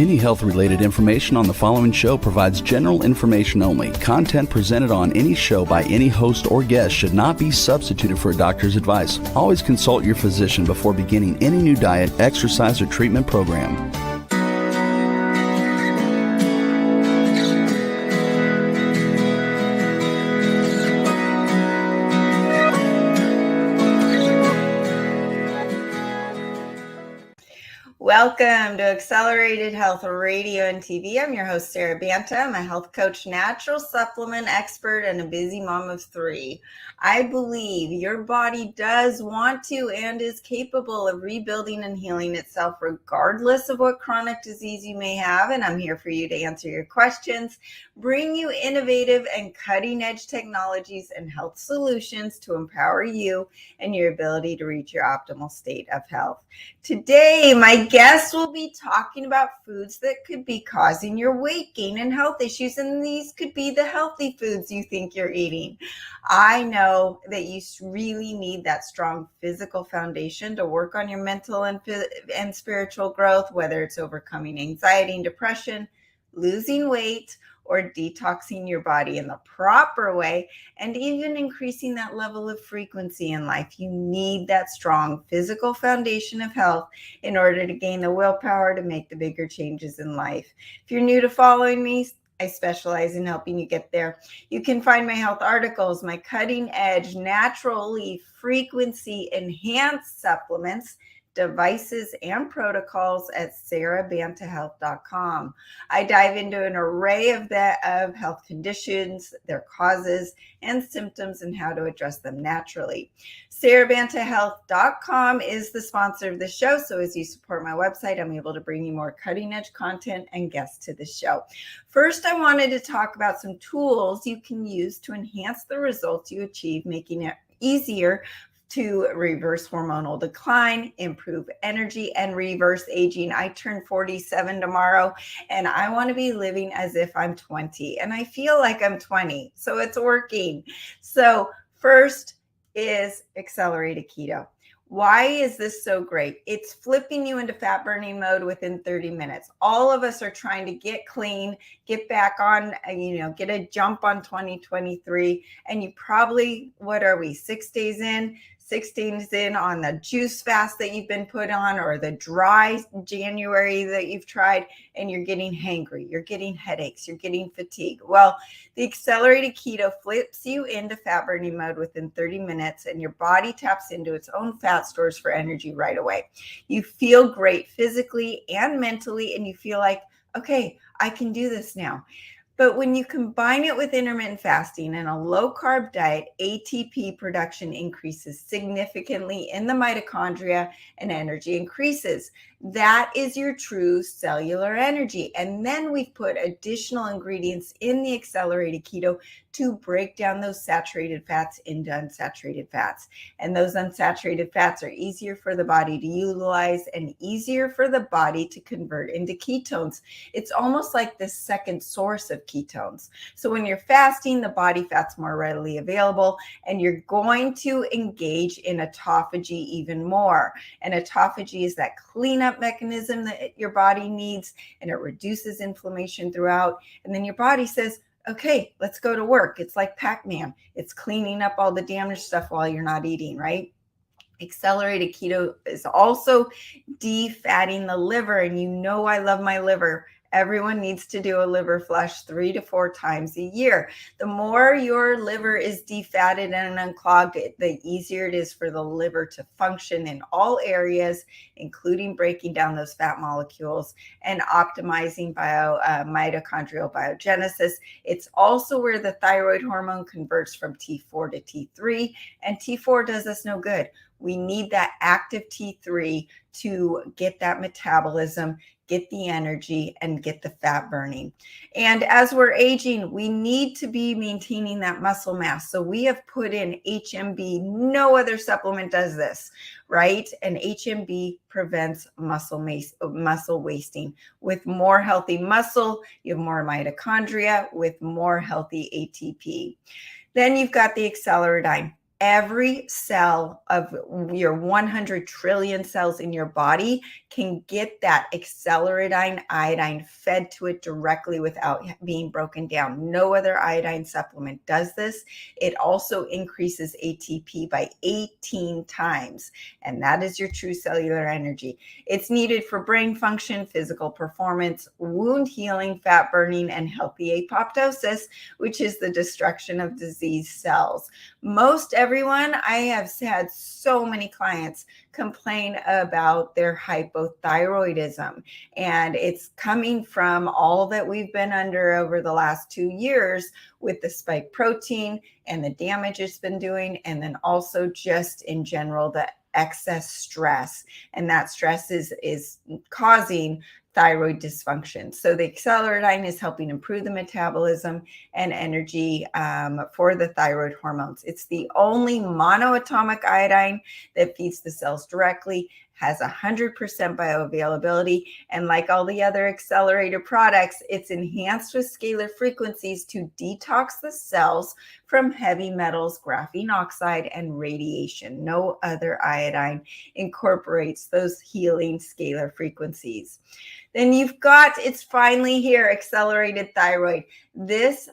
Any health-related information on the following show provides general information only. Content presented on any show by any host or guest should not be substituted for a doctor's advice. Always consult your physician before beginning any new diet, exercise, or treatment program. Welcome to Accelerated Health Radio and TV. I'm your host, Sara Banta. I'm a health coach, natural supplement expert, and a busy mom of 3. I believe your body does want to and is capable of rebuilding and healing itself regardless of what chronic disease you may have, and I'm here for you to answer your questions, bring you innovative and cutting-edge technologies and health solutions to empower you and your ability to reach your optimal state of health. Today, my guest will be talking about foods that could be causing your weight gain and health issues, and these could be the healthy foods you think you're eating. I know that you really need that strong physical foundation to work on your mental and spiritual growth, whether it's overcoming anxiety and depression, losing weight, or detoxing your body in the proper way, and even increasing that level of frequency in life. You need that strong physical foundation of health in order to gain the willpower to make the bigger changes in life. If you're new to following me, I specialize in helping you get there. You can find my health articles, my cutting edge, naturally frequency enhanced supplements, devices, and protocols at sarabantahealth.com. I dive into an array of health conditions, their causes and symptoms, and how to address them naturally. sarabantahealth.com is the sponsor of the show, so as you support my website, I'm able to bring you more cutting-edge content and guests to the show. First, I wanted to talk about some tools you can use to enhance the results you achieve, making it easier to reverse hormonal decline, improve energy, and reverse aging. I turn 47 tomorrow, and I want to be living as if I'm 20, and I feel like I'm 20, so it's working. So first is accelerated keto. Why is this so great? It's flipping you into fat burning mode within 30 minutes. All of us are trying to get clean, get back on, get a jump on 2023. And you probably, 6 days in? 6 days in on the juice fast that you've been put on, or the dry January that you've tried, and you're getting hangry, you're getting headaches, you're getting fatigue. Well, the accelerated keto flips you into fat burning mode within 30 minutes, and your body taps into its own fat stores for energy right away. You feel great physically and mentally, and you feel like, okay, I can do this now. But when you combine it with intermittent fasting and a low-carb diet, ATP production increases significantly in the mitochondria and energy increases. That is your true cellular energy. And then we've put additional ingredients in the accelerated keto to break down those saturated fats into unsaturated fats. And those unsaturated fats are easier for the body to utilize and easier for the body to convert into ketones. It's almost like this second source of ketones. So when you're fasting, the body fat's more readily available, and you're going to engage in autophagy even more. And autophagy is that cleanup mechanism that your body needs, and it reduces inflammation throughout. And then your body says, okay, let's go to work. It's like Pac-Man. It's cleaning up all the damaged stuff while you're not eating, right? Accelerated keto is also defatting the liver. And I love my liver. Everyone needs to do a liver flush 3 to 4 times a year. The more your liver is defatted and unclogged, the easier it is for the liver to function in all areas, including breaking down those fat molecules and optimizing mitochondrial biogenesis. It's also where the thyroid hormone converts from T4 to T3, and T4 does us no good. We need that active T3 to get that metabolism, get the energy, and get the fat burning. And as we're aging, we need to be maintaining that muscle mass. So we have put in HMB. No other supplement does this, right? And HMB prevents muscle wasting. With more healthy muscle, you have more mitochondria with more healthy ATP. Then you've got the accelerodyne. every cell of your 100 trillion cells in your body can get that accelerating iodine fed to it directly without being broken down. No other iodine supplement does this. It also increases ATP by 18 times, and that is your true cellular energy. It's needed for brain function, physical performance, wound healing, fat burning, and healthy apoptosis, which is the destruction of diseased cells. Most everyone, I have had so many clients complain about their hypothyroidism, and it's coming from all that we've been under over the last 2 years with the spike protein and the damage it's been doing, and then also just in general the excess stress, and that stress is causing thyroid dysfunction. So the accelerating is helping improve the metabolism and energy for the thyroid hormones. It's the only monoatomic iodine that feeds the cells directly, has 100% bioavailability, and like all the other accelerator products, it's enhanced with scalar frequencies to detox the cells from heavy metals, graphene oxide, and radiation. No other iodine incorporates those healing scalar frequencies. Then you've got, it's finally here, accelerated thyroid. This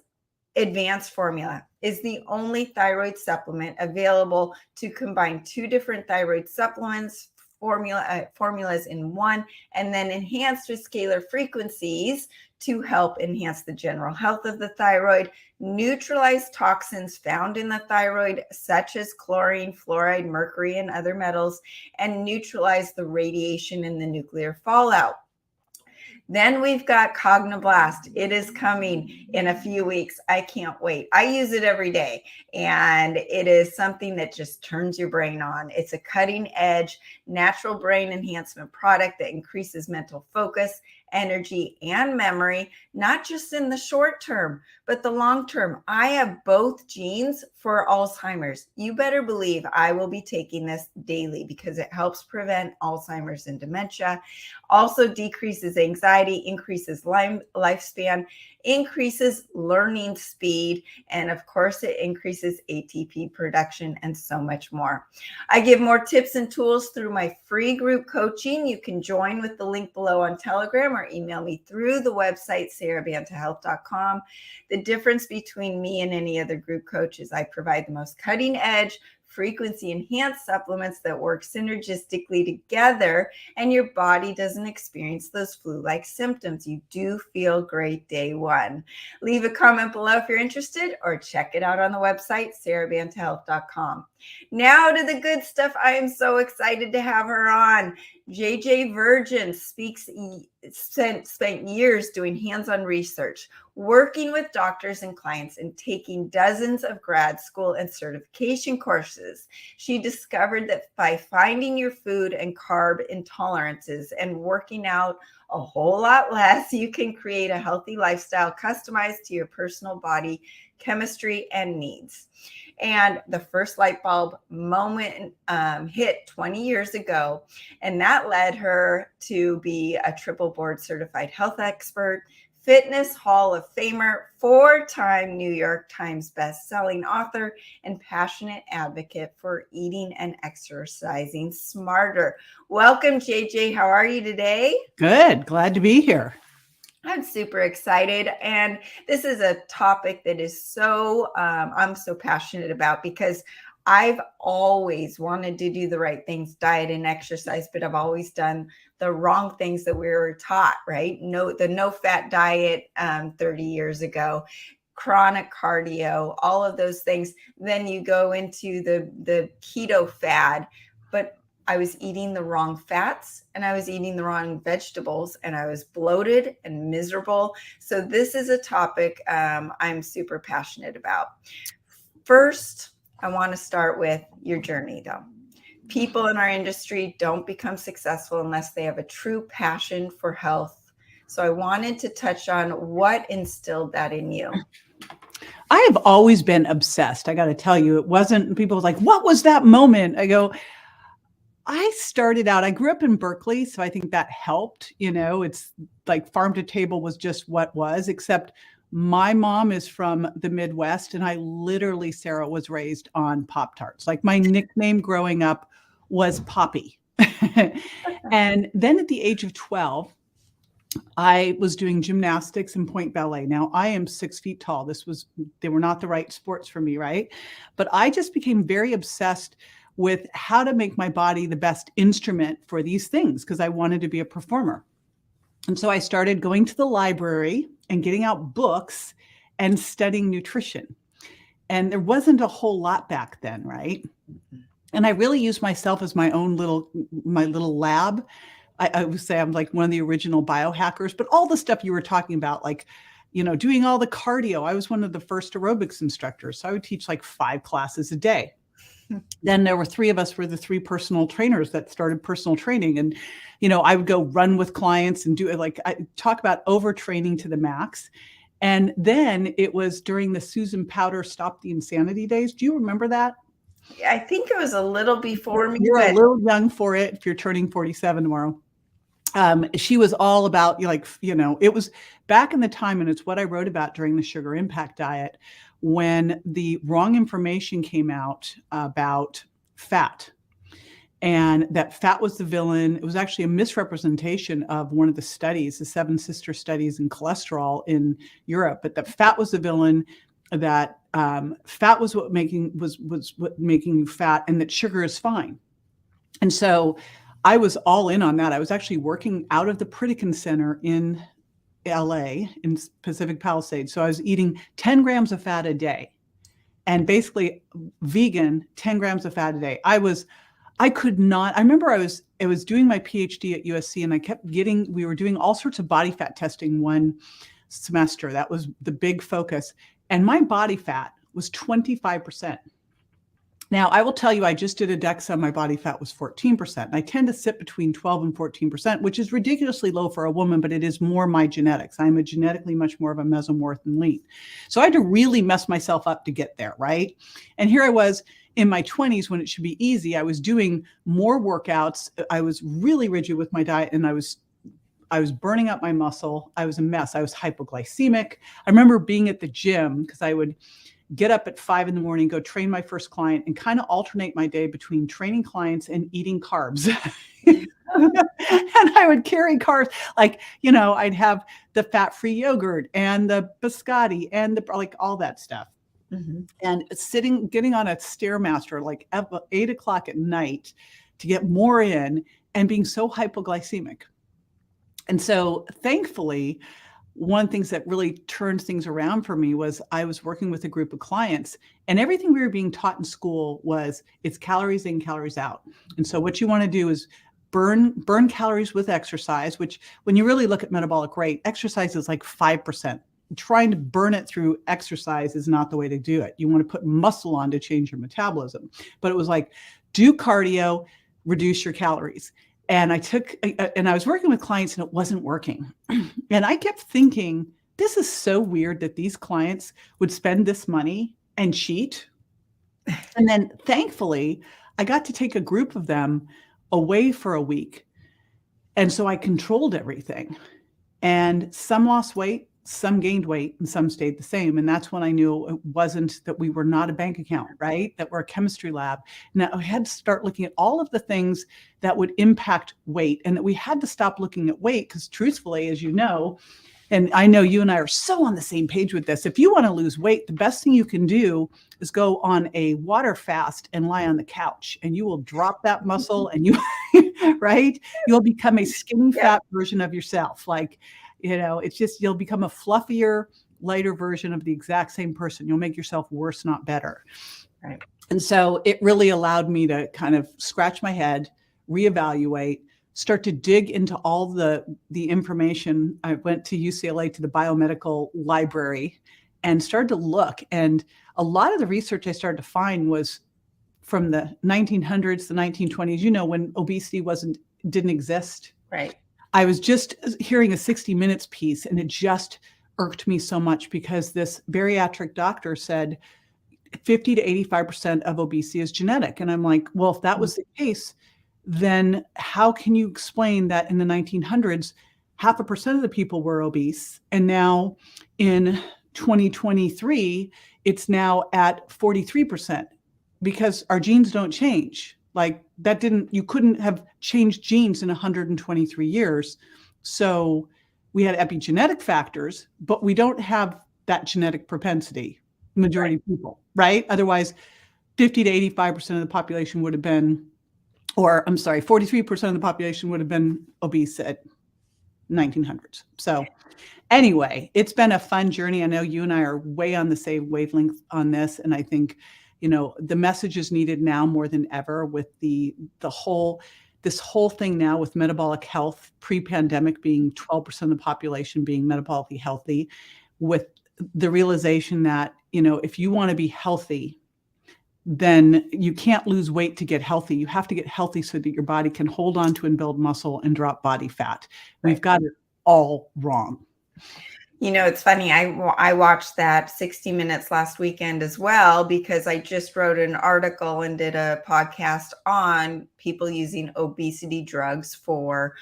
advanced formula is the only thyroid supplement available to combine 2 different thyroid supplements, formulas in one, and then enhanced with scalar frequencies to help enhance the general health of the thyroid, neutralize toxins found in the thyroid, such as chlorine, fluoride, mercury, and other metals, and neutralize the radiation and the nuclear fallout. Then we've got Cognoblast. It is coming in a few weeks. I can't wait. I use it every day, and it is something that just turns your brain on. It's a cutting edge natural brain enhancement product that increases mental focus, energy, and memory, not just in the short term, but the long term. I have both genes for Alzheimer's. You better believe I will be taking this daily because it helps prevent Alzheimer's and dementia, also decreases anxiety, increases lifespan, increases learning speed, and of course it increases ATP production and so much more. I give more tips and tools through my free group coaching. You can join with the link below on Telegram or email me through the website sarabantahealth.com. The difference between me and any other group coach is I provide the most cutting edge frequency enhanced supplements that work synergistically together, and your body doesn't experience those flu-like symptoms. You do feel great day one. Leave a comment below if you're interested, or check it out on the website sarabantahealth.com. Now to the good stuff. I am so excited to have her on. JJ Virgin spent years doing hands-on research, working with doctors and clients, and taking dozens of grad school and certification courses. She discovered that by finding your food and carb intolerances and working out a whole lot less, you can create a healthy lifestyle customized to your personal body, chemistry, and needs. And the first light bulb moment hit 20 years ago, and that led her to be a triple board certified health expert, Fitness Hall of Famer, 4-time New York Times best-selling author, and passionate advocate for eating and exercising smarter. Welcome, JJ. How are you today? Good. Glad to be here. I'm super excited. And this is a topic that is so, I'm so passionate about because I've always wanted to do the right things, diet and exercise, but I've always done the wrong things that we were taught, right? The no fat diet 30 years ago, chronic cardio, all of those things. Then you go into the keto fad, but I was eating the wrong fats and I was eating the wrong vegetables and I was bloated and miserable. So this is a topic I'm super passionate about. First, I want to start with your journey though. People in our industry don't become successful unless they have a true passion for health. So I wanted to touch on what instilled that in you. I have always been obsessed. I got to tell you, it wasn't, people were like, what was that moment? I go, I started out, I grew up in Berkeley, so I think that helped. You know, it's like farm to table was just what was, except My mom is from the Midwest, and I literally, Sarah, was raised on Pop-Tarts. Like my nickname growing up was Poppy. And then at the age of 12, I was doing gymnastics and point ballet. Now I am 6 feet tall. They were not the right sports for me, right? But I just became very obsessed with how to make my body the best instrument for these things because I wanted to be a performer. And so I started going to the library and getting out books and studying nutrition. And there wasn't a whole lot back then, right? And I really used myself as my little lab. I would say I'm like one of the original biohackers, but all the stuff you were talking about, like, doing all the cardio. I was one of the first aerobics instructors. So I would teach like 5 classes a day. Then there were 3 of us were the 3 personal trainers that started personal training. And, I would go run with clients and do it. Like I talk about overtraining to the max. And then it was during the Susan Powter Stop the Insanity days. Do you remember that? I think it was a little before me. You're a little young for it if you're turning 47 tomorrow. She was all about, it was back in the time, and it's what I wrote about during the sugar impact diet, when the wrong information came out about fat, and that fat was the villain. It was actually a misrepresentation of one of the studies, the 7 sister studies in cholesterol in Europe, but that fat was the villain, that fat was what making you fat, and that sugar is fine. And so I was all in on that. I was actually working out of the Pritikin Center in LA, in Pacific Palisades. So I was eating 10 grams of fat a day, and basically vegan, 10 grams of fat a day. I remember I was doing my PhD at USC, and we were doing all sorts of body fat testing one semester. That was the big focus. And my body fat was 25%. Now, I will tell you, I just did a DEXA. My body fat was 14%. And I tend to sit between 12 and 14%, which is ridiculously low for a woman, but it is more my genetics. I'm genetically much more of a mesomorph than lean. So I had to really mess myself up to get there, right? And here I was in my 20s when it should be easy. I was doing more workouts. I was really rigid with my diet, and I was burning up my muscle. I was a mess. I was hypoglycemic. I remember being at the gym because I would get up at 5 in the morning, go train my first client, and kind of alternate my day between training clients and eating carbs. And I would carry carbs, like, I'd have the fat-free yogurt and the biscotti and all that stuff. Mm-hmm. And getting on a Stairmaster like at 8 o'clock at night to get more in, and being so hypoglycemic. And so thankfully, one of the things that really turned things around for me was I was working with a group of clients, and everything we were being taught in school was it's calories in, calories out. And so what you want to do is burn calories with exercise, which when you really look at metabolic rate, exercise is like 5%. Trying to burn it through exercise is not the way to do it. You want to put muscle on to change your metabolism. But it was like, do cardio, reduce your calories. And I was working with clients, and it wasn't working. And I kept thinking, this is so weird that these clients would spend this money and cheat. And then thankfully, I got to take a group of them away for a week. And so I controlled everything. And some lost weight, some gained weight, and some stayed the same. And that's when I knew it wasn't that we were not a bank account, right? That we're a chemistry lab. Now I had to start looking at all of the things that would impact weight, and that we had to stop looking at weight because truthfully, as you know, and I know you and I are so on the same page with this, if you want to lose weight, the best thing you can do is go on a water fast and lie on the couch, and you will drop that muscle, and right? You'll become a skinny fat version of yourself. Like, it's just, you'll become a fluffier, lighter version of the exact same person. You'll make yourself worse, not better. Right. And so it really allowed me to kind of scratch my head, reevaluate, start to dig into all the information. I went to UCLA to the biomedical library and started to look. And a lot of the research I started to find was from the 1900s, the 1920s, when obesity didn't exist. Right. I was just hearing a 60 Minutes piece, and it just irked me so much because this bariatric doctor said 50 to 85% of obesity is genetic. And I'm like, well, if that was the case, then how can you explain that in the 1900s, 0.5% of the people were obese, and now in 2023, it's now at 43% because our genes don't change. Like that you couldn't have changed genes in 123 years. So we had epigenetic factors, but we don't have that genetic propensity, majority of people, right? Otherwise, 50 to 85% of the population would have been, or I'm sorry, 43% of the population would have been obese at 1900s. So anyway, it's been a fun journey. I know you and I are way on the same wavelength on this. And I think, the message is needed now more than ever with this whole thing now with metabolic health, pre-pandemic being 12% of the population being metabolically healthy, with the realization that, if you want to be healthy, then you can't lose weight to get healthy. You have to get healthy so that your body can hold on to and build muscle and drop body fat. Right. We've got it all wrong. It's funny. I watched that 60 Minutes last weekend as well, because I just wrote an article and did a podcast on people using obesity drugs for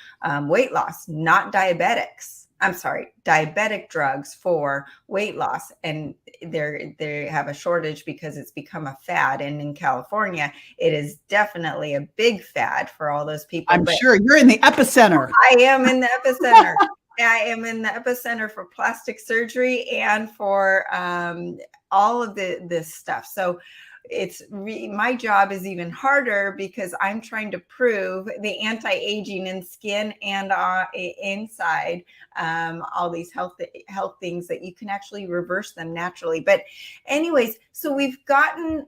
weight loss, not diabetics. I'm sorry, diabetic drugs for weight loss. And they have a shortage because it's become a fad. And in California, it is definitely a big fad for all those people. I'm sure you're in the epicenter. I am in the epicenter. I am in the epicenter for plastic surgery and for all of this stuff. So my job is even harder because I'm trying to prove the anti-aging in skin and inside, all these health things that you can actually reverse them naturally. But anyways, so we've gotten,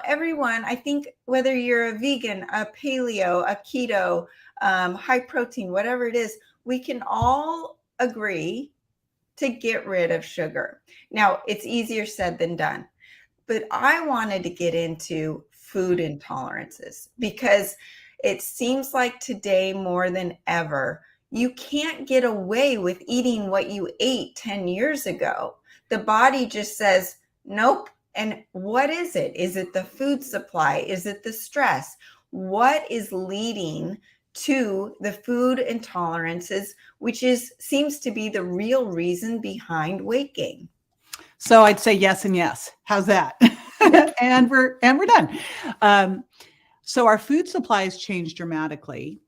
everyone, I think whether you're a vegan, a paleo, a keto, high protein, whatever it is, we can all agree to get rid of sugar. Now, it's easier said than done, but I wanted to get into food intolerances because it seems like today more than ever, you can't get away with eating what you ate 10 years ago. The body just says, nope. And what is it? Is it the food supply? Is it the stress? What is leading to the food intolerances, which seems to be the real reason behind weight gain? So I'd say yes and yes. How's that? and we're done. So our food supply has changed dramatically.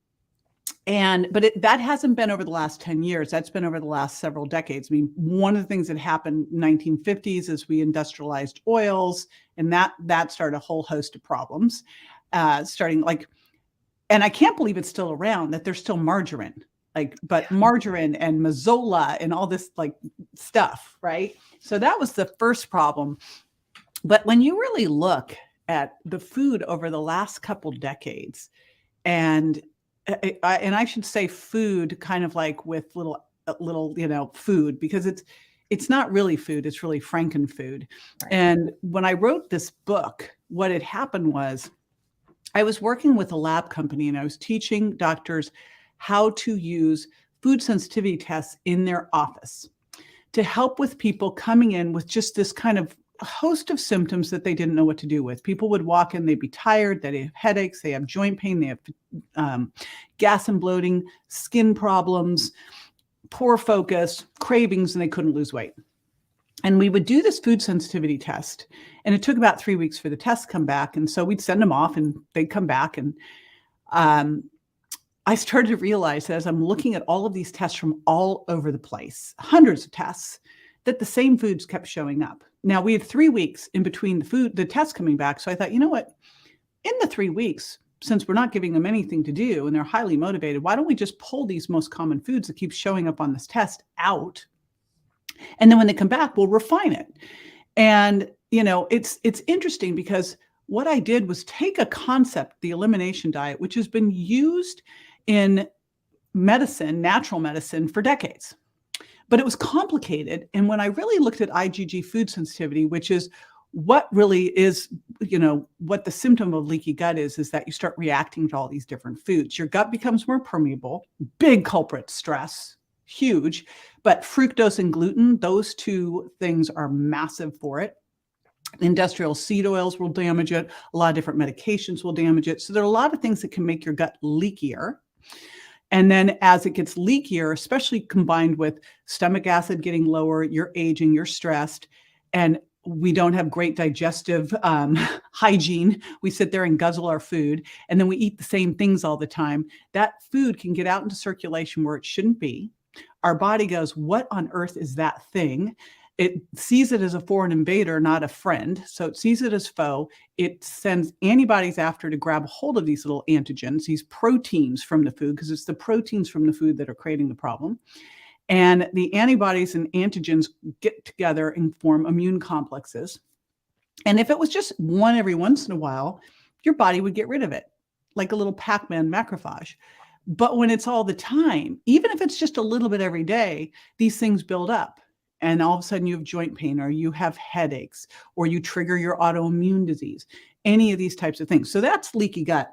But that hasn't been over the last 10 years. That's been over the last several decades. I mean, one of the things that happened in the 1950s is we industrialized oils, and that started a whole host of problems, and I can't believe it's still around, that there's still margarine, margarine and Mazola and all this stuff, right? So that was the first problem. But when you really look at the food over the last couple decades, and I should say food kind of like with little food, because it's not really food, it's really frankenfood. Right. And when I wrote this book, what had happened was I was working with a lab company and I was teaching doctors how to use food sensitivity tests in their office to help with people coming in with just this kind of host of symptoms that they didn't know what to do with. People would walk in, they'd be tired, they'd have headaches, they have joint pain, they have gas and bloating, skin problems, poor focus, cravings, and they couldn't lose weight. And we would do this food sensitivity test. And it took about 3 weeks for the test to come back. And so we'd send them off and they'd come back. And I started to realize that as I'm looking at all of these tests from all over the place, hundreds of tests, that the same foods kept showing up. Now we had 3 weeks in between the tests coming back. So I thought, you know what, in the 3 weeks, since we're not giving them anything to do and they're highly motivated, why don't we just pull these most common foods that keep showing up on this test out? And then when they come back, we'll refine it. And, it's interesting because what I did was take a concept, the elimination diet, which has been used in medicine, natural medicine, for decades. But it was complicated. And when I really looked at IgG food sensitivity, which is what really is, what the symptom of leaky gut is that you start reacting to all these different foods. Your gut becomes more permeable, big culprit, stress, huge, but fructose and gluten, those two things are massive for it. Industrial seed oils will damage it. A lot of different medications will damage it. So there are a lot of things that can make your gut leakier. And then as it gets leakier, especially combined with stomach acid getting lower, you're aging, you're stressed, and we don't have great digestive hygiene. We sit there and guzzle our food, and then we eat the same things all the time. That food can get out into circulation where it shouldn't be. Our body goes, what on earth is that thing? It sees it as a foreign invader, not a friend. So it sees it as foe. It sends antibodies after to grab hold of these little antigens, these proteins from the food, because it's the proteins from the food that are creating the problem. And the antibodies and antigens get together and form immune complexes. And if it was just one every once in a while, your body would get rid of it, like a little Pac-Man macrophage. But when it's all the time, even if it's just a little bit every day, these things build up. And all of a sudden you have joint pain, or you have headaches, or you trigger your autoimmune disease, any of these types of things. So that's leaky gut.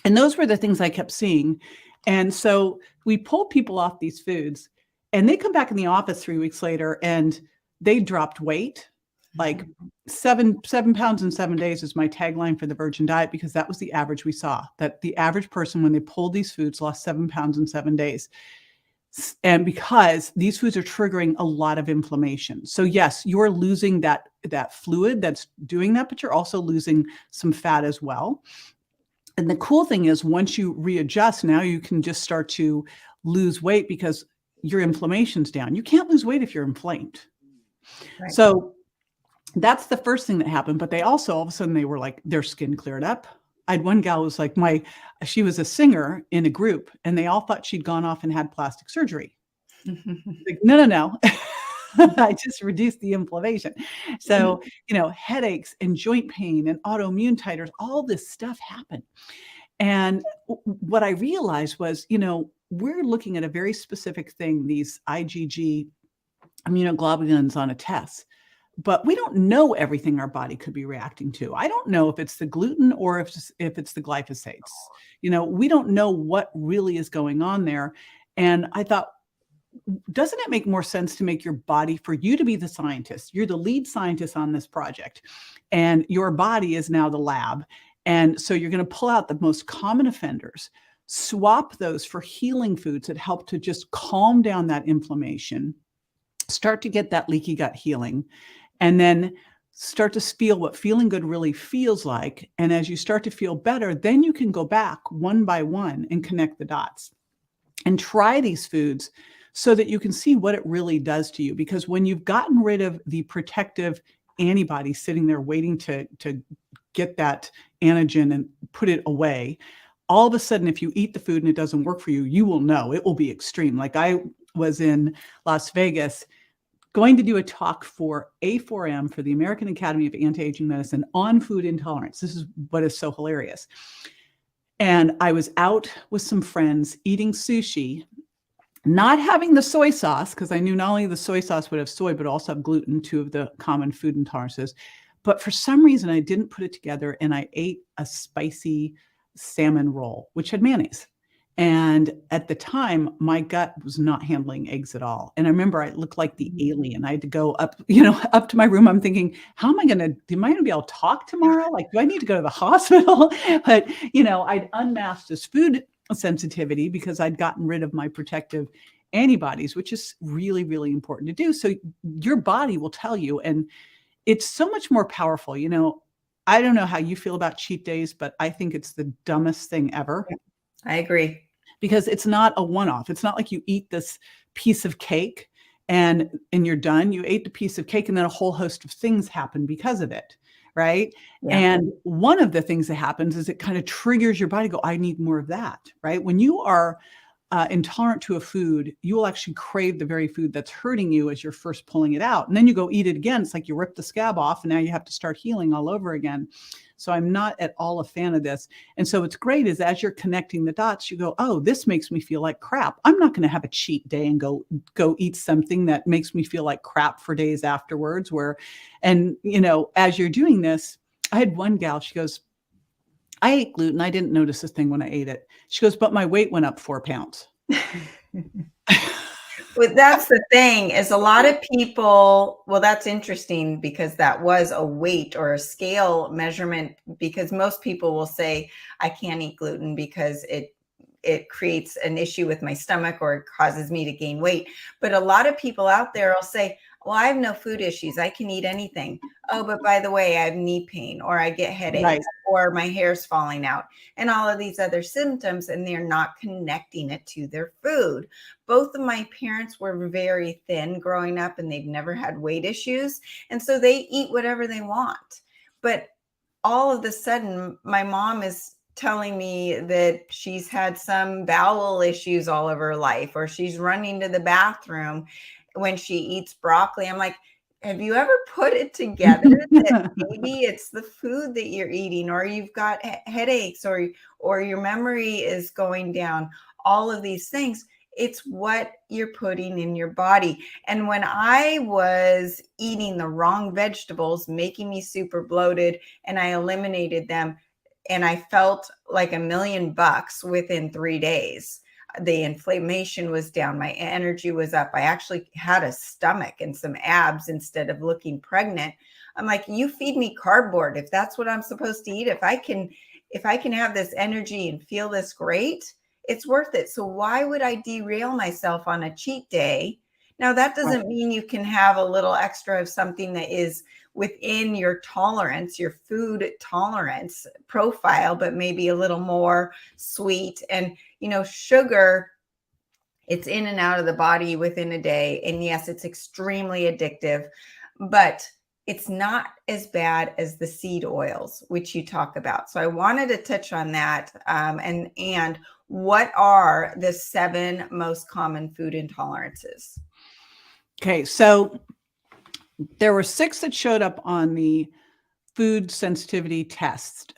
And those were the things I kept seeing. And so we pull people off these foods, and they come back in the office 3 weeks later and they dropped weight. Like 7 pounds in 7 days is my tagline for the Virgin Diet, because that was the average we saw, that the average person, when they pulled these foods, lost 7 pounds in 7 days. And because these foods are triggering a lot of inflammation. So yes, you're losing that fluid that's doing that, but you're also losing some fat as well. And the cool thing is, once you readjust, now you can just start to lose weight because your inflammation's down. You can't lose weight if you're inflamed. Right. So that's the first thing that happened. But they also, all of a sudden, they were like, their skin cleared up. I had one gal who was like, she was a singer in a group, and they all thought she'd gone off and had plastic surgery. Like, no. I just reduced the inflammation. So, headaches and joint pain and autoimmune titers, all this stuff happened. And what I realized was, we're looking at a very specific thing, these IgG immunoglobulins on a test. But we don't know everything our body could be reacting to. I don't know if it's the gluten or if it's the glyphosates. We don't know what really is going on there. And I thought, doesn't it make more sense to make your body, for you to be the scientist? You're the lead scientist on this project, and your body is now the lab. And so you're going to pull out the most common offenders, swap those for healing foods that help to just calm down that inflammation, start to get that leaky gut healing, and then start to feel what feeling good really feels like. And as you start to feel better, then you can go back one by one and connect the dots and try these foods so that you can see what it really does to you. Because when you've gotten rid of the protective antibody sitting there waiting to get that antigen and put it away, all of a sudden, if you eat the food and it doesn't work for you, you will know. It will be extreme. Like, I was in Las Vegas going to do a talk for A4M, for the American Academy of Anti-Aging Medicine, on food intolerance. This is what is so hilarious. And I was out with some friends eating sushi, not having the soy sauce, because I knew not only the soy sauce would have soy, but also have gluten, 2 of the common food intolerances. But for some reason, I didn't put it together, and I ate a spicy salmon roll, which had mayonnaise. And at the time, my gut was not handling eggs at all. And I remember I looked like the alien. I had to go up, up to my room. I'm thinking, am I going to be able to talk tomorrow? Like, do I need to go to the hospital? But, I'd unmasked this food sensitivity because I'd gotten rid of my protective antibodies, which is really, really important to do. So your body will tell you, and it's so much more powerful. I don't know how you feel about cheat days, but I think it's the dumbest thing ever. I agree. Because it's not a one-off. It's not like you eat this piece of cake and you're done. You ate the piece of cake and then a whole host of things happen because of it, right? Yeah. And one of the things that happens is it kind of triggers your body to go, I need more of that, right? When you are intolerant to a food, you will actually crave the very food that's hurting you as you're first pulling it out. And then you go eat it again. It's like you rip the scab off and now you have to start healing all over again. So I'm not at all a fan of this. And so what's great is as you're connecting the dots, you go, oh, this makes me feel like crap. I'm not going to have a cheat day and go eat something that makes me feel like crap for days afterwards. As you're doing this, I had one gal, she goes, I ate gluten. I didn't notice this thing when I ate it. She goes, but my weight went up 4 pounds. Well, that's the thing, is a lot of people, well, that's interesting because that was a weight or a scale measurement, because most people will say, I can't eat gluten because it creates an issue with my stomach or it causes me to gain weight. But a lot of people out there will say, well, I have no food issues. I can eat anything. Oh, but by the way, I have knee pain, or I get headaches, Right. or my hair's falling out, and all of these other symptoms, and they're not connecting it to their food. Both of my parents were very thin growing up, and they've never had weight issues. And so they eat whatever they want. But all of a sudden, my mom is telling me that she's had some bowel issues all of her life, or she's running to the bathroom when she eats broccoli. I'm like, have you ever put it together that maybe it's the food that you're eating, or you've got headaches, or your memory is going down, all of these things? It's what you're putting in your body. And when I was eating the wrong vegetables, making me super bloated, and I eliminated them, and I felt like $1,000,000 within 3 days. The inflammation was down. My energy was up. I actually had a stomach and some abs instead of looking pregnant. I'm like, you feed me cardboard. If that's what I'm supposed to eat, if I can have this energy and feel this great, it's worth it. So why would I derail myself on a cheat day? Now, that doesn't mean you can have a little extra of something that is within your tolerance, your food tolerance profile, but maybe a little more sweet. And, sugar, it's in and out of the body within a day. And yes, it's extremely addictive, but it's not as bad as the seed oils, which you talk about. So I wanted to touch on that. And what are the 7 most common food intolerances? Okay, so there were 6 that showed up on the food sensitivity test.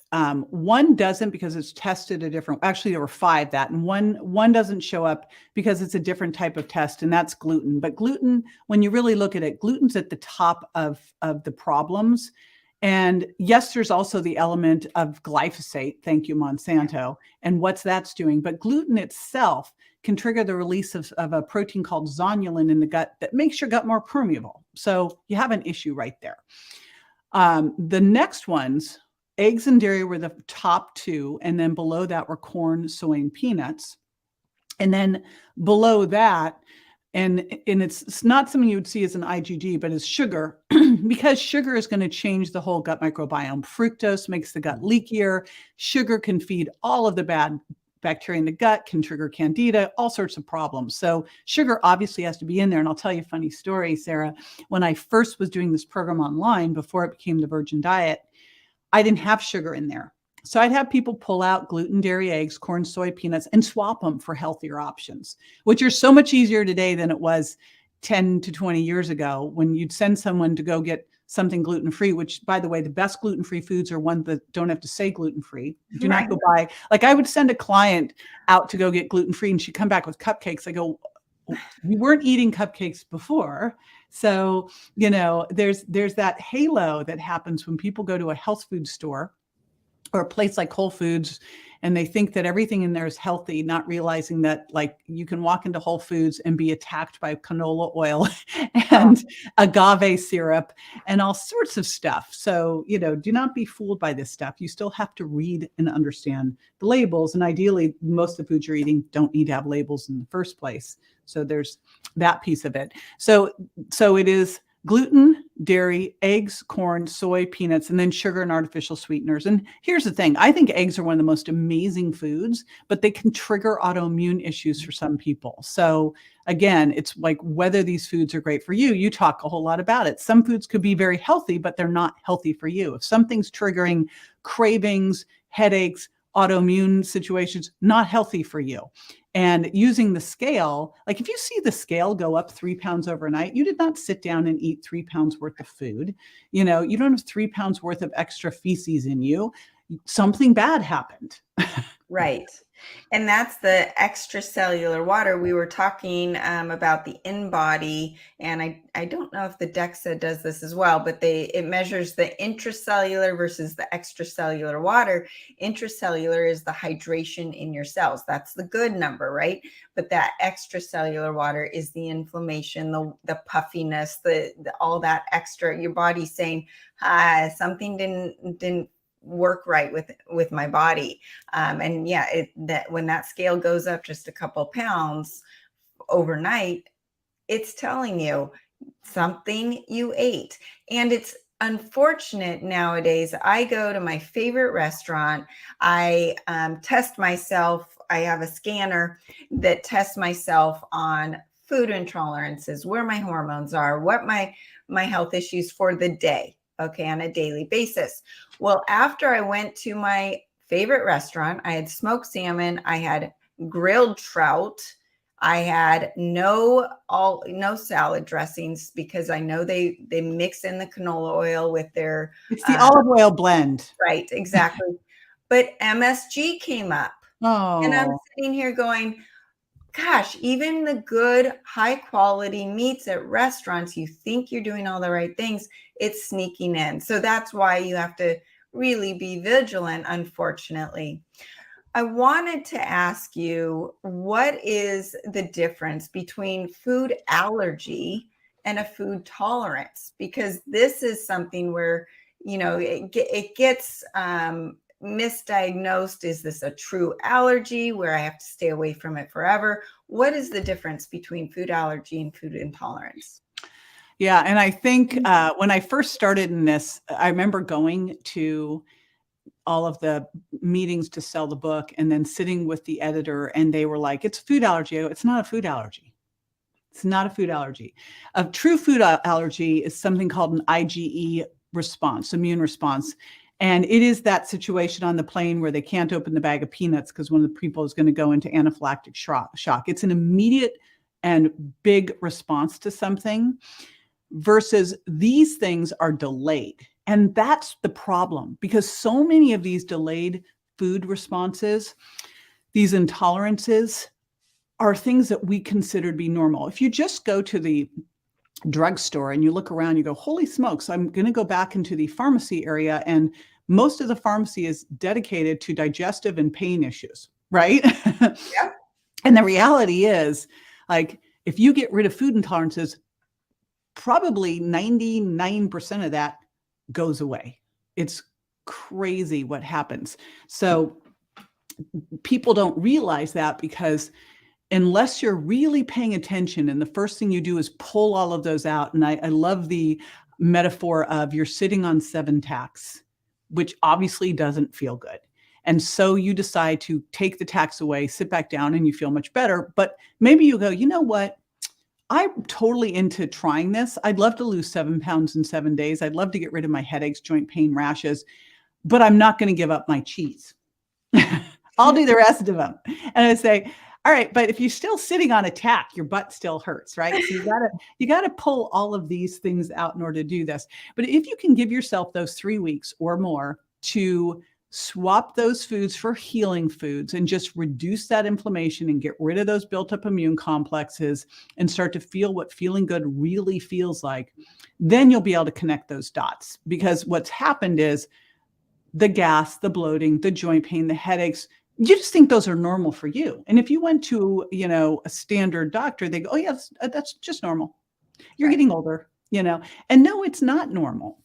One doesn't because it's tested a different. Actually, there were 5 that, and one doesn't show up because it's a different type of test, and that's gluten. But gluten, when you really look at it, gluten's at the top of the problems. And yes, there's also the element of glyphosate. Thank you, Monsanto. And what's that's doing. But gluten itself can trigger the release of a protein called zonulin in the gut that makes your gut more permeable. So you have an issue right there. The next ones, eggs and dairy were the top 2. And then below that were corn, soy, and peanuts. And then below that, and it's not something you would see as an IgG, but as sugar, because sugar is going to change the whole gut microbiome. Fructose makes the gut leakier. Sugar can feed all of the bad bacteria in the gut, can trigger candida, all sorts of problems. So sugar obviously has to be in there. And I'll tell you a funny story, Sara. When I first was doing this program online, before it became the Virgin Diet, I didn't have sugar in there. So I'd have people pull out gluten, dairy, eggs, corn, soy, peanuts, and swap them for healthier options, which are so much easier today than it was 10 to 20 years ago when you'd send someone to go get something gluten-free, which, by the way, the best gluten-free foods are ones that don't have to say gluten-free. Do not go buy, like I would send a client out to go get gluten-free and she'd come back with cupcakes. I go, you weren't eating cupcakes before. So, there's that halo that happens when people go to a health food store or a place like Whole Foods, and they think that everything in there is healthy, not realizing that like you can walk into Whole Foods and be attacked by canola oil and agave syrup and all sorts of stuff. So, do not be fooled by this stuff. You still have to read and understand the labels. And ideally, most of the foods you're eating don't need to have labels in the first place. So there's that piece of it. So it is gluten, dairy, eggs, corn, soy, peanuts, and then sugar and artificial sweeteners. And here's the thing. I think eggs are one of the most amazing foods, but they can trigger autoimmune issues for some people. So again, it's like whether these foods are great for you. You talk a whole lot about it. Some foods could be very healthy, but they're not healthy for you. If something's triggering cravings, headaches, autoimmune situations, not healthy for you. And using the scale, like if you see the scale go up 3 pounds overnight, you did not sit down and eat 3 pounds worth of food. You don't have 3 pounds worth of extra feces in you. Something bad happened. Right. And that's the extracellular water. We were talking about the in-body, and I don't know if the DEXA does this as well, but it measures the intracellular versus the extracellular water. Intracellular is the hydration in your cells. That's the good number, right? But that extracellular water is the inflammation, the puffiness, the all that extra. Your body's saying, something didn't work right with my body. And yeah, that when that scale goes up just a couple pounds overnight, it's telling you something you ate. And it's unfortunate nowadays. I go to my favorite restaurant. I test myself. I have a scanner that tests myself on food intolerances, where my hormones are, what my health issues for the day, okay, on a daily basis. Well, after I went to my favorite restaurant, I had smoked salmon, I had grilled trout, I had no salad dressings because I know they mix in the canola oil with their It's the olive oil blend. right, exactly. But MSG came up, and I'm Oh, sitting here going, gosh, even the good high quality meats at restaurants, you think you're doing all the right things, it's sneaking in. So that's why you have to really be vigilant, unfortunately. I wanted to ask you, what is the difference between food allergy and a food tolerance? Because this is something where, it gets misdiagnosed. Is this a true allergy where I have to stay away from it forever? What is the difference between food allergy and food intolerance? yeah. And I think when I first started in this, I remember going to all of the meetings to sell the book and then sitting with the editor, and they were like, it's a food allergy. I go, it's not a food allergy. It's not a food allergy. A true food allergy is something called an IgE response, immune response. And it is that situation on the plane where they can't open the bag of peanuts because one of the people is going to go into anaphylactic shock. It's an immediate and big response to something, versus these things are delayed. And that's the problem, because so many of these delayed food responses, these intolerances, are things that we consider to be normal. If you just go to the drugstore and you look around, you go, holy smokes, I'm going to go back into the pharmacy area, and most of the pharmacy is dedicated to digestive and pain issues, right? Yeah. And the reality is, like, if you get rid of food intolerances, probably 99% of that goes away. It's crazy what happens. So people don't realize that, because unless you're really paying attention, and the first thing you do is pull all of those out. And I love the metaphor of you're sitting on 7 tacks, which obviously doesn't feel good. And so you decide to take the tacks away, sit back down, and you feel much better. But maybe you go, you know what? I'm totally into trying this. I'd love to lose 7 pounds in 7 days. I'd love to get rid of my headaches, joint pain, rashes, but I'm not going to give up my cheese. I'll do the rest of them. And I say, all right, but if you're still sitting on a tack, your butt still hurts, right? So you gotta pull all of these things out in order to do this. But if you can give yourself those 3 weeks or more to swap those foods for healing foods and just reduce that inflammation and get rid of those built up immune complexes and start to feel what feeling good really feels like, then you'll be able to connect those dots. Because what's happened is the gas, the bloating, the joint pain, the headaches, you just think those are normal for you. And if you went to, a standard doctor, they go, oh yeah, that's just normal. You're getting older, and no, it's not normal.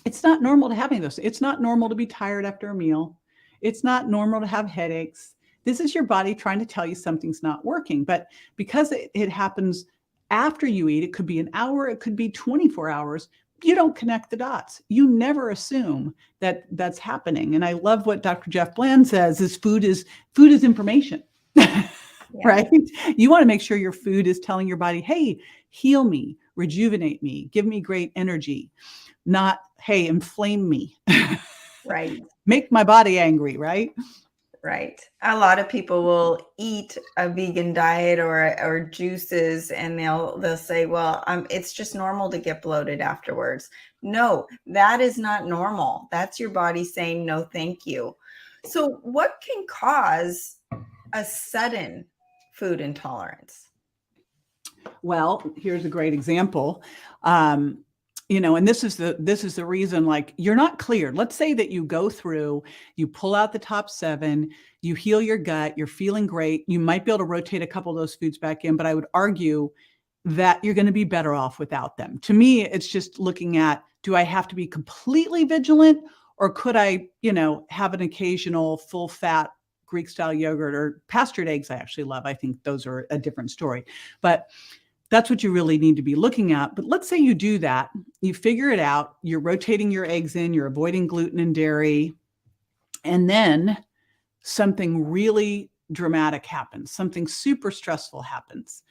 It's not normal to have any of those. It's not normal to be tired after a meal. It's not normal to have headaches. This is your body trying to tell you something's not working. But because it happens after you eat, it could be an hour, it could be 24 hours. You don't connect the dots. You never assume that that's happening. And I love what Dr. Jeff Bland says is food is information, right? You want to make sure your food is telling your body, hey, heal me, rejuvenate me, give me great energy, not, hey, inflame me. Right. Make my body angry, right? Right. A lot of people will eat a vegan diet or juices, and they'll say, well, it's just normal to get bloated afterwards. No, that is not normal. That's your body saying no, thank you. So what can cause a sudden food intolerance? Well, here's a great example. And this is the reason, like, you're not cleared. Let's say that you go through, you pull out the top 7, you heal your gut, you're feeling great. You might be able to rotate a couple of those foods back in, but I would argue that you're going to be better off without them. To me, it's just looking at, do I have to be completely vigilant, Or could I, have an occasional full fat Greek style yogurt or pastured eggs? I actually love. I think those are a different story, but that's what you really need to be looking at. But let's say you do that, you figure it out, you're rotating your eggs in, you're avoiding gluten and dairy, and then something really dramatic happens, something super stressful happens.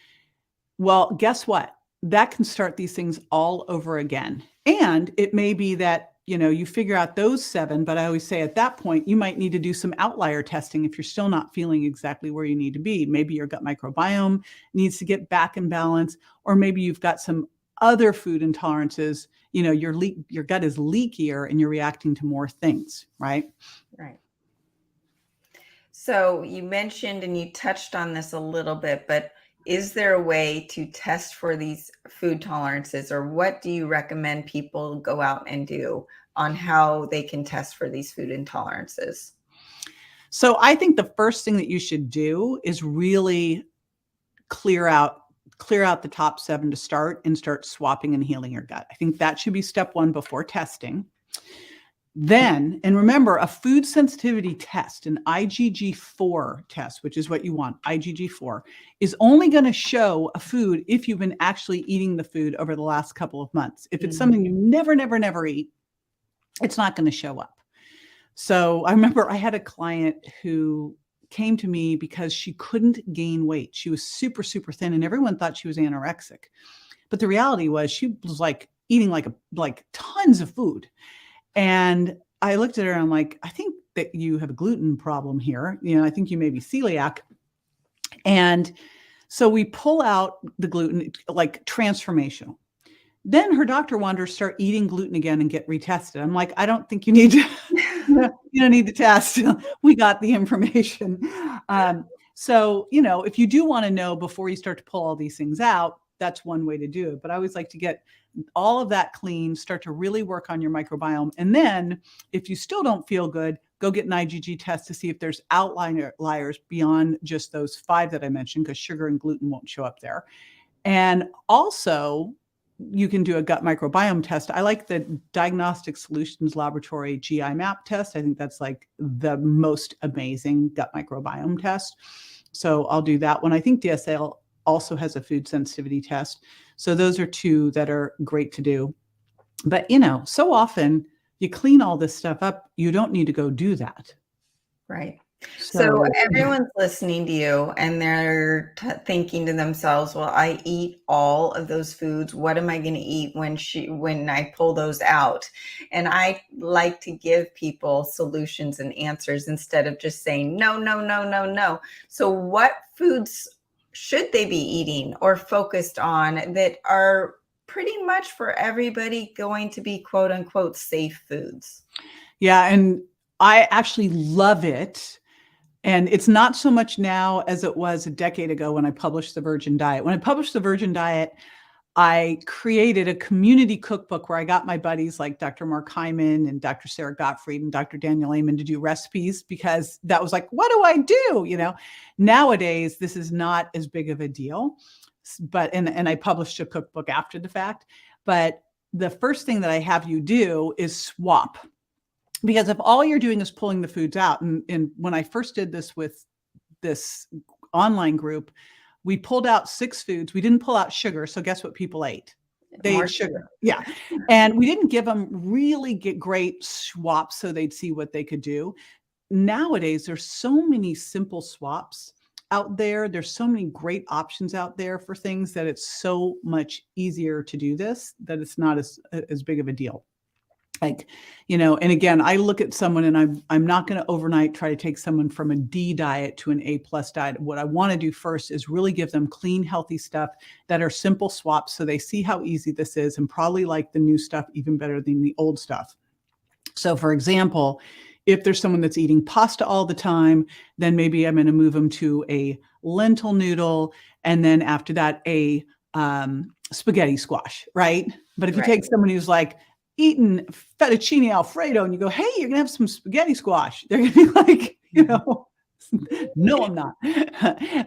Well, guess what? That can start these things all over again. And it may be that, you figure out those 7, but I always say at that point, you might need to do some outlier testing if you're still not feeling exactly where you need to be. Maybe your gut microbiome needs to get back in balance, or maybe you've got some other food intolerances. Your gut is leakier and you're reacting to more things, right? Right. So you mentioned, and you touched on this a little bit, but is there a way to test for these food tolerances, or what do you recommend people go out and do on how they can test for these food intolerances? So I think the first thing that you should do is really clear out the top 7 to start, and start swapping and healing your gut. I think that should be step 1 before testing. Then, and remember, a food sensitivity test, an IgG4 test, which is what you want, IgG4, is only going to show a food if you've been actually eating the food over the last couple of months. If it's something you never eat, it's not going to show up. So I remember I had a client who came to me because she couldn't gain weight. She was super, super thin, and everyone thought she was anorexic. But the reality was she was like eating like tons of food. And I looked at her and I'm like, I think that you have a gluten problem here. I think you may be celiac. And so we pull out the gluten, like transformational. Then her doctor wanted her to start eating gluten again and get retested. I'm like, I don't think you need to, you don't need to test. We got the information. So, if you do want to know before you start to pull all these things out, that's one way to do it. But I always like to get all of that clean, start to really work on your microbiome. And then if you still don't feel good, go get an IgG test to see if there's outliers beyond just those 5 that I mentioned, because sugar and gluten won't show up there. And also, you can do a gut microbiome test. I like the Diagnostic Solutions Laboratory GI map test. I think that's like the most amazing gut microbiome test. So I'll do that one. I think DSL also has a food sensitivity test. So those are 2 that are great to do. But, so often you clean all this stuff up, you don't need to go do that. Right. So everyone's listening to you and they're thinking to themselves, well, I eat all of those foods. What am I going to eat when I pull those out? And I like to give people solutions and answers instead of just saying, no, no, no, no, no. So what foods should they be eating or focused on that are pretty much for everybody going to be quote unquote safe foods? Yeah. And I actually love it. And it's not so much now as it was a decade ago when I published The Virgin Diet. When I published The Virgin Diet, I created a community cookbook where I got my buddies like Dr. Mark Hyman and Dr. Sara Gottfried and Dr. Daniel Amen to do recipes, because that was like, what do I do? Nowadays, this is not as big of a deal, but, and I published a cookbook after the fact, but the first thing that I have you do is swap. Because if all you're doing is pulling the foods out, and when I first did this with this online group, we pulled out 6 foods. We didn't pull out sugar. So guess what people ate? They ate sugar. Yeah. And we didn't give them really great swaps so they'd see what they could do. Nowadays, there's so many simple swaps out there. There's so many great options out there for things that it's so much easier to do this, that it's not as big of a deal. Like, and again, I look at someone and I'm not going to overnight try to take someone from a D diet to an A+ diet. What I want to do first is really give them clean, healthy stuff that are simple swaps so they see how easy this is and probably like the new stuff even better than the old stuff. So for example, if there's someone that's eating pasta all the time, then maybe I'm going to move them to a lentil noodle. And then after that, a spaghetti squash, right? But if you take someone who's like, eating fettuccine Alfredo and you go, hey, you're gonna have some spaghetti squash, they're gonna be like, no, I'm not.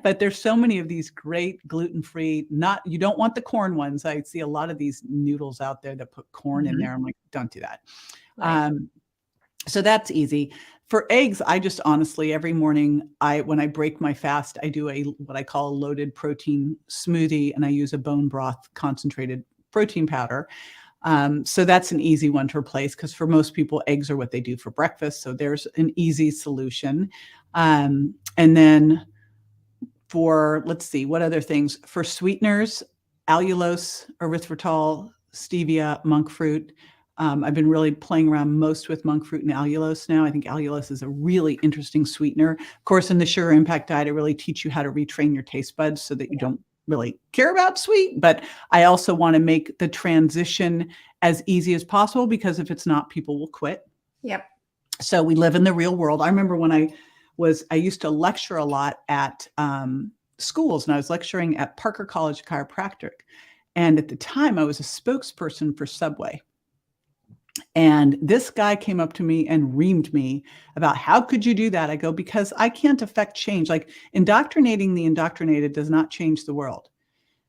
But there's so many of these great gluten-free, you don't want the corn ones. I see a lot of these noodles out there that put corn in there. I'm like, don't do that. Right. So that's easy. For eggs, I just honestly, every morning, when I break my fast, I do what I call a loaded protein smoothie, and I use a bone broth concentrated protein powder. So that's an easy one to replace, because for most people, eggs are what they do for breakfast. So there's an easy solution. And then let's see, what other things? For sweeteners, allulose, erythritol, stevia, monk fruit. I've been really playing around most with monk fruit and allulose now. I think allulose is a really interesting sweetener. Of course, in the Sugar Impact Diet, I really teach you how to retrain your taste buds so that you don't really care about sweet. But I also want to make the transition as easy as possible, because if it's not, people will quit. Yep. So we live in the real world. I remember when I used to lecture a lot at schools, and I was lecturing at Parker College Chiropractic. And at the time, I was a spokesperson for Subway. And this guy came up to me and reamed me about, how could you do that? I go, because I can't affect change. Like, indoctrinating the indoctrinated does not change the world.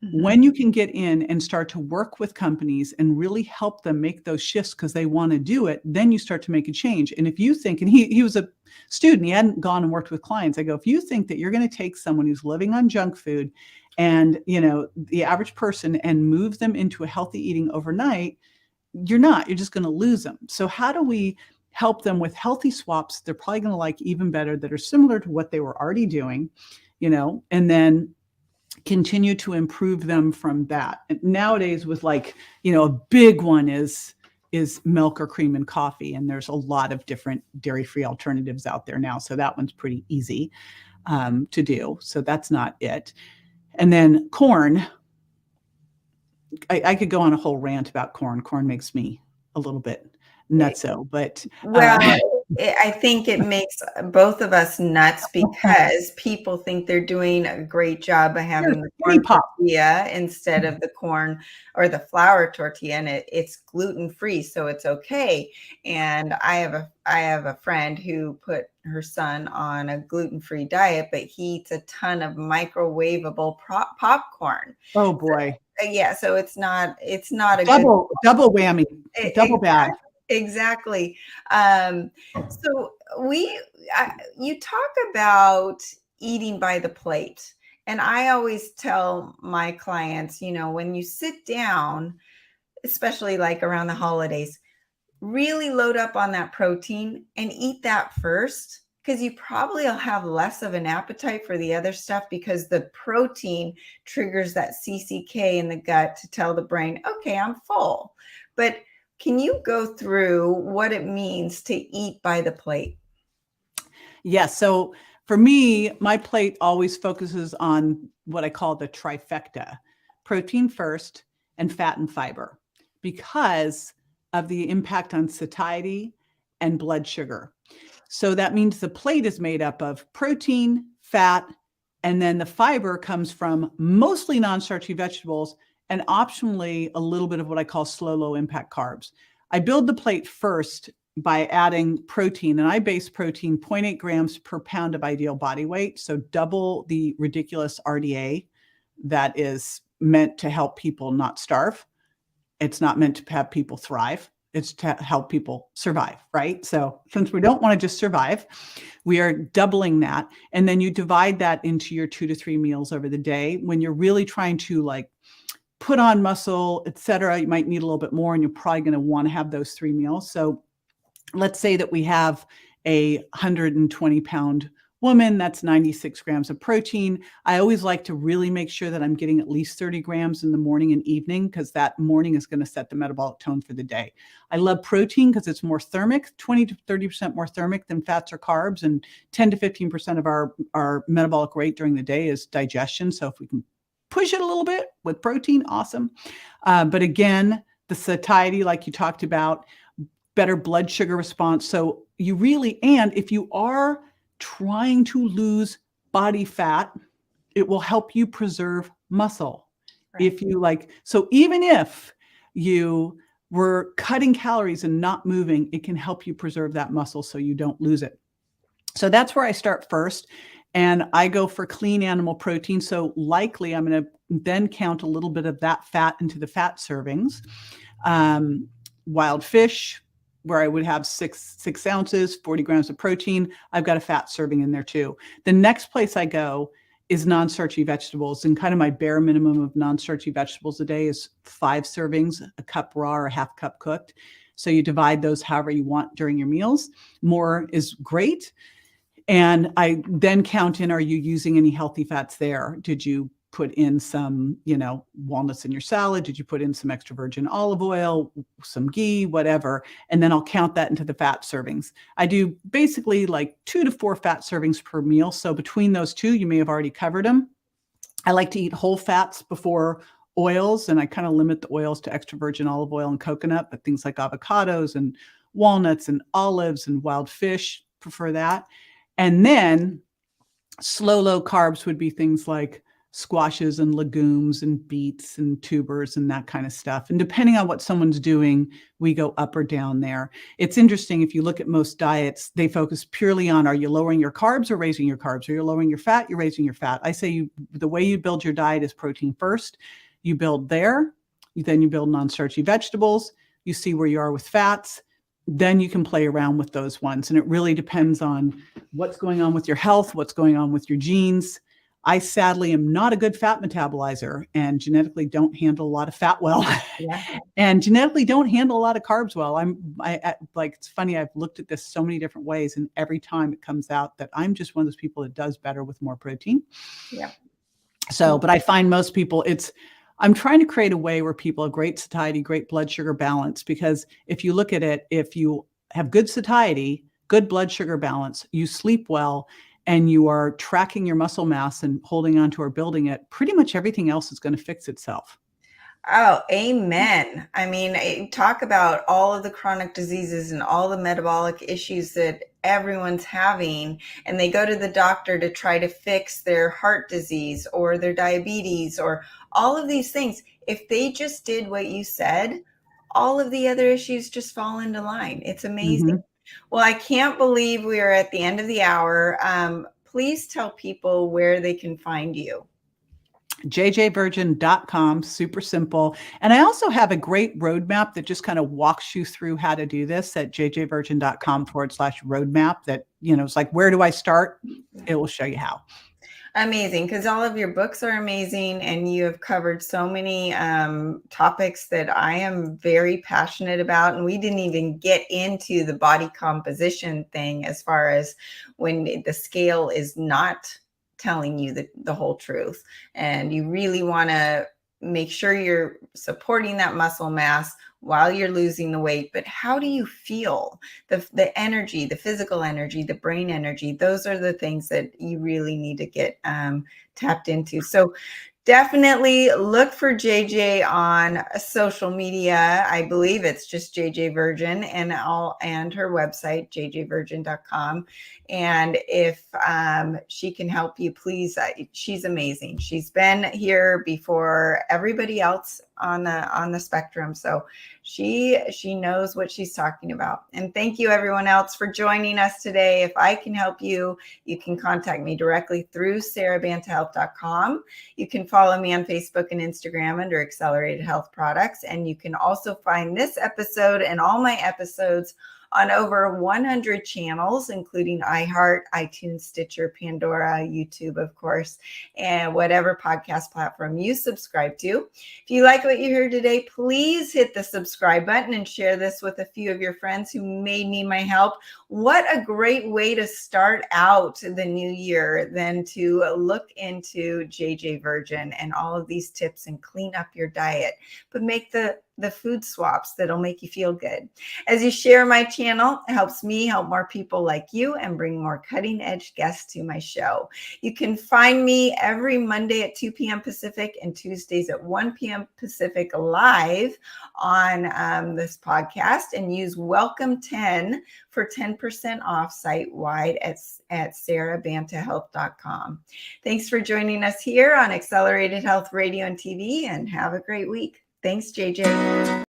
Mm-hmm. When you can get in and start to work with companies and really help them make those shifts because they want to do it, then you start to make a change. And if you think, and he was a student, he hadn't gone and worked with clients. I go, if you think that you're going to take someone who's living on junk food and, the average person, and move them into a healthy eating overnight, you're just going to lose them. So how do we help them with healthy swaps they're probably going to like even better, that are similar to what they were already doing, and then continue to improve them from that. And nowadays, with a big one is milk or cream and coffee. And there's a lot of different dairy-free alternatives out there now. So that one's pretty easy to do. So that's not it. And then corn. I could go on a whole rant about corn. Corn makes me a little bit nutso, but I think it makes both of us nuts, because people think they're doing a great job by having the corn tortilla instead of the corn or the flour tortilla, and it's gluten-free, so it's okay. And I have a friend who put her son on a gluten-free diet, but he eats a ton of microwavable popcorn. Oh boy. So it's not a double whammy, double bad. Exactly. So you talk about eating by the plate. And I always tell my clients, when you sit down, especially like around the holidays, really load up on that protein and eat that first, because you probably will have less of an appetite for the other stuff, because the protein triggers that CCK in the gut to tell the brain, okay, I'm full. But can you go through what it means to eat by the plate? Yes. So for me, my plate always focuses on what I call the trifecta: protein first and fat and fiber, because of the impact on satiety and blood sugar. So that means the plate is made up of protein, fat, and then the fiber comes from mostly non-starchy vegetables, and optionally a little bit of what I call slow, low impact carbs. I build the plate first by adding protein, and I base protein 0.8 grams per pound of ideal body weight. So double the ridiculous RDA that is meant to help people not starve. It's not meant to have people thrive. It's to help people survive, right? So since we don't want to just survive, we are doubling that. And then you divide that into your 2 to 3 meals over the day. When you're really trying to put on muscle, et cetera, you might need a little bit more, and you're probably going to want to have those 3 meals. So let's say that we have a 120-pound woman, that's 96 grams of protein. I always like to really make sure that I'm getting at least 30 grams in the morning and evening, because that morning is going to set the metabolic tone for the day. I love protein because it's more thermic, 20 to 30% more thermic than fats or carbs, and 10 to 15% of our metabolic rate during the day is digestion. So if we can push it a little bit with protein, awesome. But again, the satiety, like you talked about, better blood sugar response. So and if you are trying to lose body fat, it will help you preserve muscle. Right. So even if you were cutting calories and not moving, it can help you preserve that muscle so you don't lose it. So that's where I start first. And I go for clean animal protein. So likely I'm going to then count a little bit of that fat into the fat servings. Wild fish, where I would have six ounces, 40 grams of protein. I've got a fat serving in there too. The next place I go is non-starchy vegetables, and kind of my bare minimum of non-starchy vegetables a day is 5 servings, a cup raw or a half cup cooked. So you divide those however you want during your meals. More is great. And I then count in, are you using any healthy fats there? Did you put in some, walnuts in your salad? Did you put in some extra virgin olive oil, some ghee, whatever? And then I'll count that into the fat servings. I do basically like 2 to 4 fat servings per meal. So between those two, you may have already covered them. I like to eat whole fats before oils, and I kind of limit the oils to extra virgin olive oil and coconut, but things like avocados and walnuts and olives and wild fish, prefer that. And then low carbs would be things like squashes and legumes and beets and tubers and that kind of stuff. And depending on what someone's doing, we go up or down there. It's interesting, if you look at most diets, they focus purely on, are you lowering your carbs or raising your carbs? Are you lowering your fat? You're raising your fat. I say the way you build your diet is protein first. You build there, then you build non-starchy vegetables. You see where you are with fats. Then you can play around with those ones. And it really depends on what's going on with your health, what's going on with your genes. I sadly am not a good fat metabolizer and genetically don't handle a lot of fat well. Yeah. And genetically don't handle a lot of carbs well. It's funny, I've looked at this so many different ways, and every time it comes out that I'm just one of those people that does better with more protein. Yeah. So, but I find most people, I'm trying to create a way where people have great satiety, great blood sugar balance, because if you look at it, if you have good satiety, good blood sugar balance, you sleep well, and you are tracking your muscle mass and holding on to or building it, pretty much everything else is going to fix itself. Oh, amen. I mean, talk about all of the chronic diseases and all the metabolic issues that everyone's having, and they go to the doctor to try to fix their heart disease or their diabetes or all of these things. If they just did what you said, all of the other issues just fall into line. It's amazing. Mm-hmm. Well, I can't believe we are at the end of the hour. Please tell people where they can find you. jjvirgin.com, super simple. And I also have a great roadmap that just kind of walks you through how to do this at jjvirgin.com/roadmap. That, it's like, where do I start? It will show you how. Amazing, because all of your books are amazing, and you have covered so many topics that I am very passionate about. And we didn't even get into the body composition thing, as far as when the scale is not telling you the whole truth, and you really want to make sure you're supporting that muscle mass while you're losing the weight. But how do you feel? The energy, the physical energy, the brain energy, those are the things that you really need to get tapped into. So definitely look for JJ on social media. I believe it's just JJ Virgin, and her website, jjvirgin.com. And if she can help you, please, she's amazing. She's been here before everybody else on the spectrum. So she knows what she's talking about. And thank you everyone else for joining us today. If I can help you, you can contact me directly through sarabantahealth.com. You can follow me on Facebook and Instagram under Accelerated Health Products. And you can also find this episode and all my episodes on over 100 channels, including iHeart, iTunes, Stitcher, Pandora, YouTube, of course, and whatever podcast platform you subscribe to. If you like what you heard today, please hit the subscribe button and share this with a few of your friends who may need my help. What a great way to start out the new year than to look into JJ Virgin and all of these tips and clean up your diet, but make the food swaps that'll make you feel good. As you share my channel, it helps me help more people like you and bring more cutting edge guests to my show. You can find me every Monday at 2 p.m. Pacific and Tuesdays at 1 p.m. Pacific live on this podcast, and use Welcome 10 for 10% off site-wide at sarabantahealth.com. Thanks for joining us here on Accelerated Health Radio and TV, and have a great week. Thanks, JJ.